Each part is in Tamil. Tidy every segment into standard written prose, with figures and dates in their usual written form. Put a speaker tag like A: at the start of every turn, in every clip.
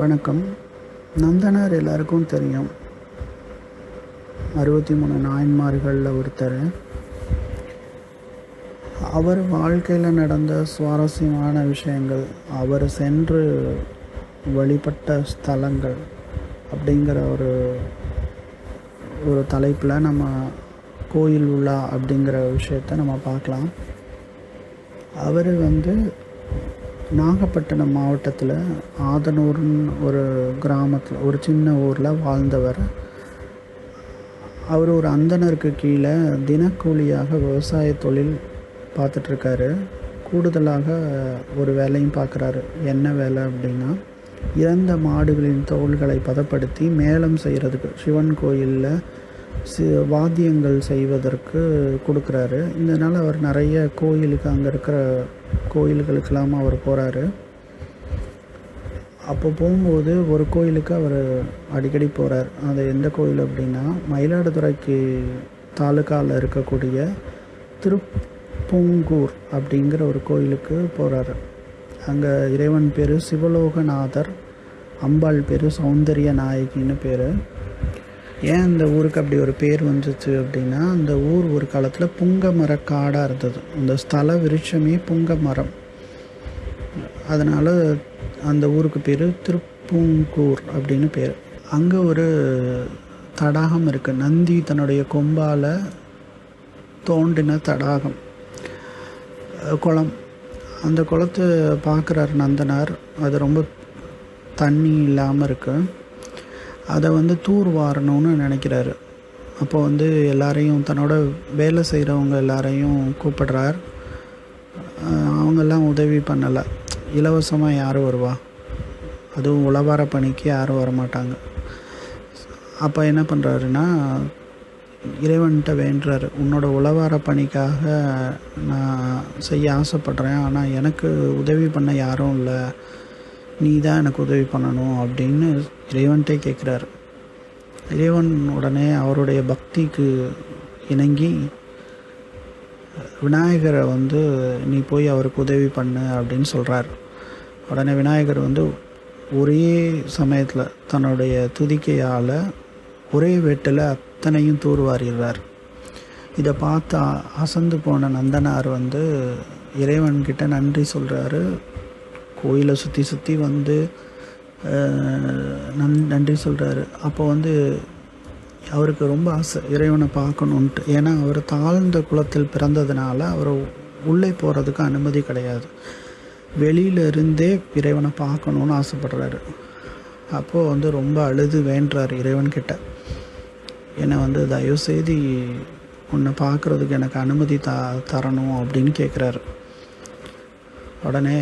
A: வணக்கம். நந்தனார் எல்லாருக்கும் தெரியும். 63 நாயன்மார்களில் ஒருத்தர். அவர் வாழ்க்கையில் நடந்த சுவாரஸ்யமான விஷயங்கள், அவர் சென்று வழிபட்ட ஸ்தலங்கள் அப்படிங்கிற ஒரு தலைப்பில் நம்ம கோயில் உலா அப்படிங்கிற விஷயத்தை நம்ம பார்க்கலாம். அவர் நாகப்பட்டினம் மாவட்டத்தில் ஆதனூர்னு ஒரு கிராமத்தில், ஒரு சின்ன ஊரில் வாழ்ந்தவர். அவர் ஒரு அந்தணருக்கு கீழே தினக்கூலியாக விவசாய தொழில் பார்த்துட்ருக்காரு. கூடுதலாக ஒரு வேலையும் பார்க்குறாரு. என்ன வேலை அப்படின்னா, இறந்த மாடுகளின் தோள்களை பதப்படுத்தி மேளம் செய்கிறதுக்கு, சிவன் கோயிலில் வாத்தியங்கள் செய்வதற்கு கொடுக்குறாரு. இதனால் அவர் நிறைய கோயிலுக்கு, அங்கே இருக்கிற கோயில்களுக்கெல்லாம் அவர் போகிறாரு. அப்போ போகும்போது ஒரு கோயிலுக்கு அவர் அடிக்கடி போகிறார். அது எந்த கோயில் அப்படின்னா, மயிலாடுதுறைக்கு தாலுக்காவில் இருக்கக்கூடிய திருப்பூங்கூர் அப்படிங்கிற ஒரு கோயிலுக்கு போகிறாரு. அங்கே இறைவன் பேர் சிவலோகநாதர், அம்பாள் பேர் சௌந்தரிய நாயகின்னு பேர். ஏன் அந்த ஊருக்கு அப்படி ஒரு பேர் வந்துச்சு அப்படின்னா, அந்த ஊர் ஒரு காலத்தில் புங்க மரக்காடாக இருந்தது. அந்த ஸ்தல விருட்சமே புங்க மரம். அதனால் அந்த ஊருக்கு பேர் திருப்பூங்கூர் அப்படின்னு பேர். அங்கே ஒரு தடாகம் இருக்குது. நந்தி தன்னுடைய கொம்பால் தோண்டின தடாகம், குளம். அந்த குளத்தை பார்க்குறாரு நந்தனார். அது ரொம்ப தண்ணி இல்லாமல் இருக்குது. அதை தூர் வாரணும்னு நினைக்கிறாரு. அப்போ எல்லாரையும், தன்னோட வேலை செய்கிறவங்க எல்லாரையும் கூப்பிடுறார். அவங்கெல்லாம் உதவி பண்ணலை. இலவசமாக யாரும் வருவா? அதுவும் உழவார பணிக்கு யாரும் வரமாட்டாங்க. அப்போ என்ன பண்ணுறாருன்னா, இறைவன்கிட்ட வேண்டுறாரு, உன்னோட உழவார பணிக்காக நான் செய்ய ஆசைப்பட்றேன், ஆனால் எனக்கு உதவி பண்ண யாரும் இல்லை, நீ தான் எனக்கு உதவி பண்ணணும் அப்படின்னு இறைவன்கிட்டே கேட்குறாரு. இறைவன் உடனே அவருடைய பக்திக்கு இணங்கி விநாயகரை நீ போய் அவருக்கு உதவி பண்ணு அப்படின்னு சொல்கிறார். உடனே விநாயகர் ஒரே சமயத்தில் தன்னுடைய துதிக்கையால் ஒரே வெட்டில் அத்தனையும் தூர்வாரிடுறார். இதை பார்த்து அசந்து போன நந்தனார் இறைவன்கிட்ட நன்றி சொல்கிறாரு. கோயிலை சுற்றி சுற்றி நன்றி சொல்கிறாரு. அப்போ அவருக்கு ரொம்ப ஆசை இறைவனை பார்க்கணுன்ட்டு. ஏன்னா அவர் தாழ்ந்த குலத்தில் பிறந்ததுனால அவர் உள்ளே போகிறதுக்கு அனுமதி கிடையாது. வெளியிலிருந்தே இறைவனை பார்க்கணுன்னு ஆசைப்படுறாரு. அப்போது ரொம்ப அழுது வேண்டுறாரு இறைவன்கிட்ட, என்னை தயவுசெய்து உன்னை பார்க்குறதுக்கு எனக்கு அனுமதி தரணும் அப்படின்னு கேட்குறாரு. உடனே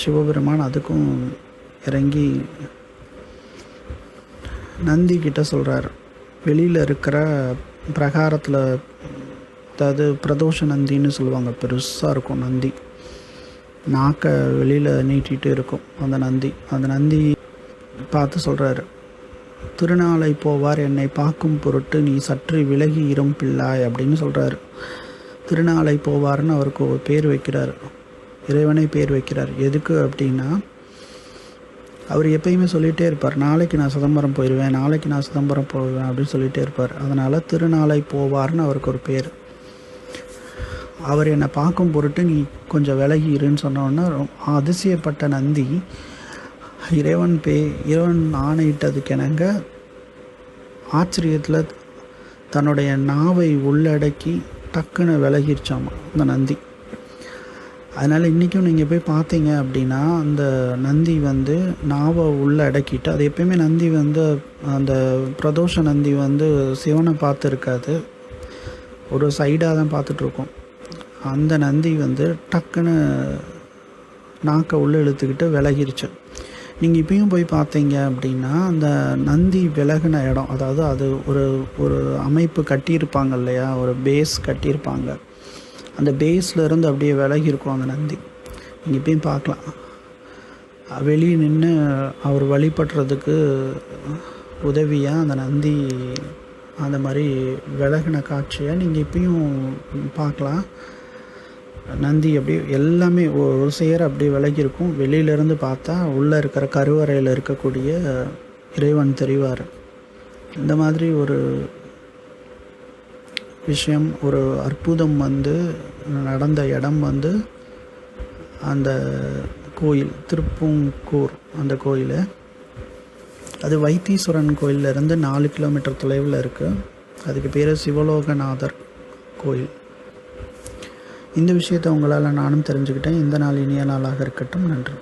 A: சிவபெருமான் அதுக்கும் இறங்கி நந்தி கிட்ட சொல்கிறார். வெளியில் இருக்கிற பிரகாரத்தில், அதாவது பிரதோஷ நந்தின்னு சொல்லுவாங்க, பெருசாக இருக்கும் நந்தி, நாக்கை வெளியில் நீட்டிகிட்டு இருக்கும் அந்த நந்தி பார்த்து சொல்கிறாரு, திருநாளை போவார் என்னை பார்க்கும் பொருட்டு நீ சற்று விலகி இரும் பிள்ளாய் அப்படின்னு சொல்கிறாரு. திருநாளை போவார்னு அவருக்கு ஒரு பேர் வைக்கிறார். இறைவனை பேர் வைக்கிறார். எதுக்கு அப்படின்னா, அவர் எப்பயுமே சொல்லிகிட்டே இருப்பார், நாளைக்கு நான் சிதம்பரம் போயிடுவேன், நாளைக்கு நான் சிதம்பரம் போயிடுவேன் அப்படின்னு சொல்லிகிட்டே இருப்பார். அதனால் திருநாளை போவார்னு அவருக்கு ஒரு பேர். அவர் என்னை பார்க்கும் பொருட்டு நீ கொஞ்சம் விலகி இருன்னு சொன்னோன்னா அதிசயப்பட்ட நந்தி இறைவன் ஆணையிட்டதுக்கெனங்க ஆச்சரியத்தில் தன்னுடைய நாவை உள்ளடக்கி டக்குன்னு விலகிருச்சாமா அந்த நந்தி. அதனால் இன்றைக்கும் நீங்கள் போய் பார்த்தீங்க அப்படின்னா, அந்த நந்தி நாவை உள்ளே அடக்கிட்டு, அது எப்பயுமே நந்தி அந்த பிரதோஷ நந்தி சிவனை பார்த்து இருக்காது, ஒரு சைடாக தான் பார்த்துட்ருக்கோம். அந்த நந்தி டக்குன்னு நாக்கை உள்ளே இழுத்துக்கிட்டு விலகிருச்சு. நீங்கள் இப்பயும் போய் பார்த்தீங்க அப்படின்னா, அந்த நந்தி விலகின இடம், அதாவது அது ஒரு அமைப்பு கட்டியிருப்பாங்க இல்லையா, ஒரு பேஸ் கட்டியிருப்பாங்க, அந்த பேஸ்லேருந்து அப்படியே விலகி இருக்கும் அந்த நந்தி. நீங்கள் இப்பயும் பார்க்கலாம். வெளியே நின்று அவர் வழிபடுறதுக்கு உதவியாக அந்த நந்தி அந்த மாதிரி விலகின காட்சியை நீங்கள் இப்பயும் பார்க்கலாம். நந்தி அப்படி எல்லாமே ஒரு சேர அப்படி விலகி இருக்கும். வெளியிலேருந்து பார்த்தா உள்ளே இருக்கிற கருவறையில் இருக்கக்கூடிய இறைவன் தெரிவார். இந்த மாதிரி ஒரு விஷயம், ஒரு அற்புதம் நடந்த இடம் அந்த கோயில் திருப்பூங்கூர். அந்த கோயில் அது வைத்தீஸ்வரன் கோயிலிருந்து 4 கிலோமீட்டர் தொலைவில் இருக்குது. அதுக்கு பேர் சிவலோகநாதர் கோயில். இந்த விஷயத்தை உங்களால் நானும் தெரிஞ்சுக்கிட்டேன். இந்த நாள் இனிய நாளாக இருக்கட்டும். நன்றி.